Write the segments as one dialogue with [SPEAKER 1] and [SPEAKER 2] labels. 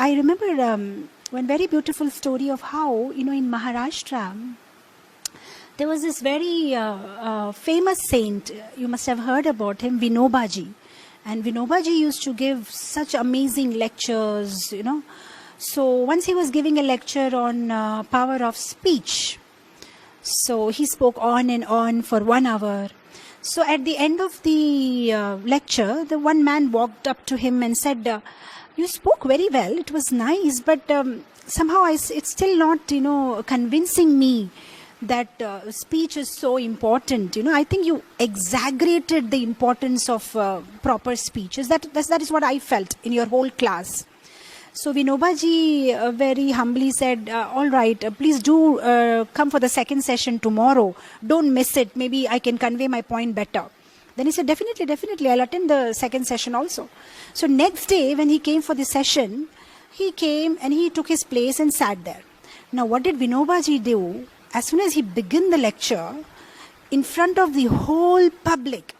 [SPEAKER 1] I remember one very beautiful story of how, in Maharashtra, there was this very famous saint. You must have heard about him, Vinobaji. And Vinobaji used to give such amazing lectures, So once he was giving a lecture on power of speech. So he spoke on and on for 1 hour. So at the end of the lecture, the one man walked up to him and said, you spoke very well, it was nice, but somehow it's still not, convincing me that speech is so important. I think you exaggerated the importance of proper speech. That is what I felt in your whole class. So Vinobaji very humbly said, all right, please do come for the second session tomorrow. Don't miss it. Maybe I can convey my point better. Then he said, definitely, I'll attend the second session also. So next day when he came for the session, he came and he took his place and sat there. Now what did Vinobaji do? As soon as he began the lecture, in front of the whole public,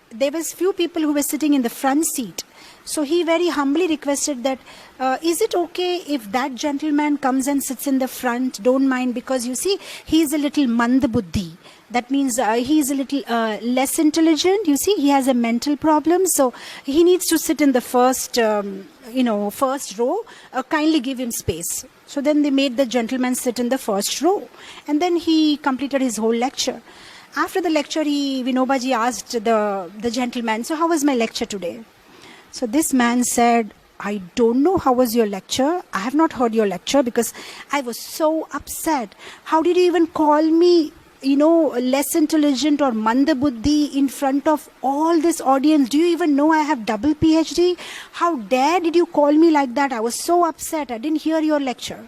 [SPEAKER 1] there was few people who were sitting in the front seat. So he very humbly requested that, is it okay if that gentleman comes and sits in the front? Don't mind, because you see, he is a little mandabuddhi. That means he is a little less intelligent. You see, he has a mental problem. So he needs to sit in the first, first row. Kindly give him space. So then they made the gentleman sit in the first row. And then he completed his whole lecture. After the lecture, Vinobaji asked the gentleman, so how was my lecture today? So this man said, I don't know how was your lecture. I have not heard your lecture because I was so upset. How did you even call me, less intelligent or mandabuddhi in front of all this audience? Do you even know I have double PhD? How dare did you call me like that? I was so upset. I didn't hear your lecture.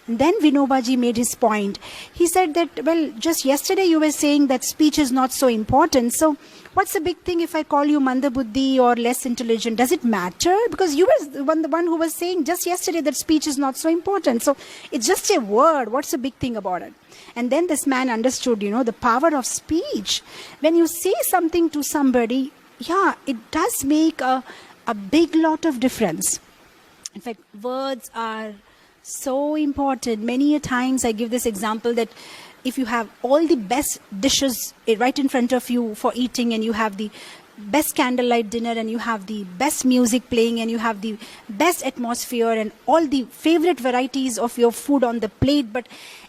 [SPEAKER 1] And then Vinobaji made his point. He said that, well, just yesterday you were saying that speech is not so important. So what's the big thing if I call you mandabuddhi or less intelligent? Does it matter? Because you were the one who was saying just yesterday that speech is not so important. So it's just a word. What's the big thing about it? And then this man understood, the power of speech. When you say something to somebody, yeah, it does make a big lot of difference. In fact, words are so important. Many a times I give this example that if you have all the best dishes right in front of you for eating, and you have the best candlelight dinner, and you have the best music playing, and you have the best atmosphere and all the favorite varieties of your food on the plate, but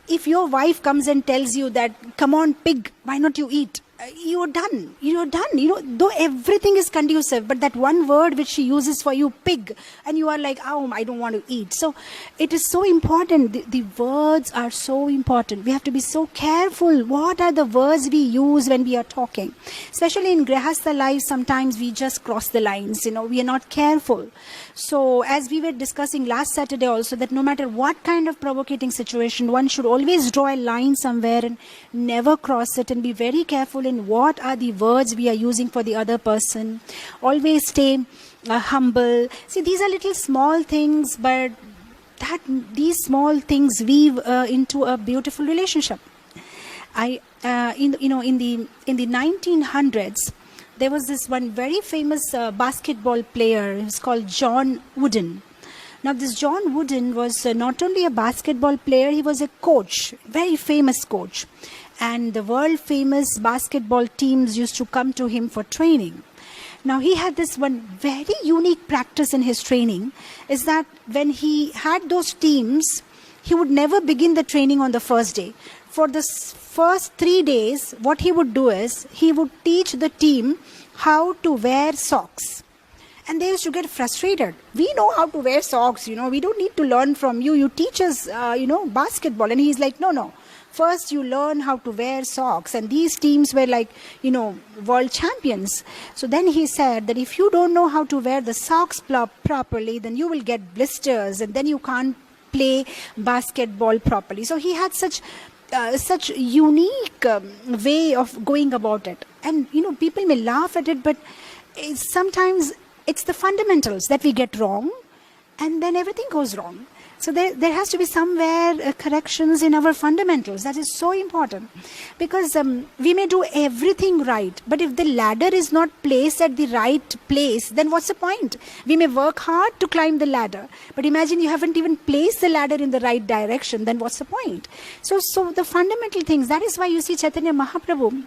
[SPEAKER 1] if your wife comes and tells you that, come on pig, why not you eat? You're done. Though everything is conducive, but that one word which she uses for you, pig, and you are like, oh, I don't want to eat. So it is so important. The words are so important. We have to be so careful. What are the words we use when we are talking? Especially in Grihastha life, sometimes we just cross the lines. We are not careful. So as we were discussing last Saturday also, that no matter what kind of provocating situation, one should always draw a line somewhere and never cross it, and be very careful in what are the words we are using for the other person. Always stay humble. See, these are little small things, but these small things weave into a beautiful relationship. In the 1900s, there was this one very famous basketball player. He was called John Wooden. Now this John Wooden was not only a basketball player, he was a coach, very famous coach. And the world famous basketball teams used to come to him for training. Now he had this one very unique practice in his training, is that when he had those teams, he would never begin the training on the first day. For the first 3 days, what he would do is, he would teach the team how to wear socks. And they used to get frustrated. We know how to wear socks, we don't need to learn from you. You teach us, basketball. And he's like, no. First you learn how to wear socks. And these teams were like, world champions. So then he said that if you don't know how to wear the socks properly, then you will get blisters, and then you can't play basketball properly. So he had such unique way of going about it. And, people may laugh at it, but sometimes it's the fundamentals that we get wrong, and then everything goes wrong. So there has to be somewhere corrections in our fundamentals. That is so important, because we may do everything right, but if the ladder is not placed at the right place, then what's the point? We may work hard to climb the ladder, but imagine you haven't even placed the ladder in the right direction, then what's the point? So the fundamental things, that is why you see Chaitanya Mahaprabhu,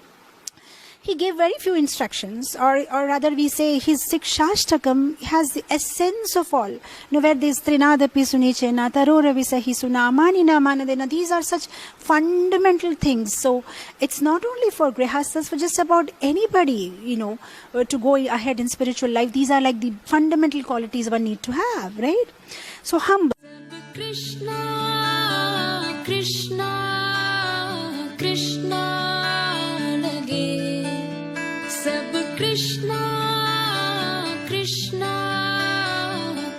[SPEAKER 1] he gave very few instructions, or rather we say his Sikshashtakam has the essence of all. You know, where this Trinadapi Sunichena, Tarora Visahi Suna, Manina Manadena, these are such fundamental things. So it's not only for Grihasthas, for just about anybody, you know, to go ahead in spiritual life. These are like the fundamental qualities one need to have, right? So humble.
[SPEAKER 2] Krishna, Krishna, Krishna. Krishna, Krishna,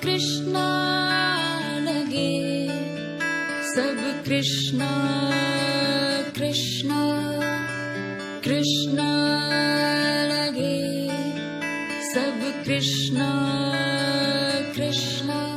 [SPEAKER 2] Krishna lage. Sab Krishna, Krishna, Krishna lage. Sab Krishna, Krishna.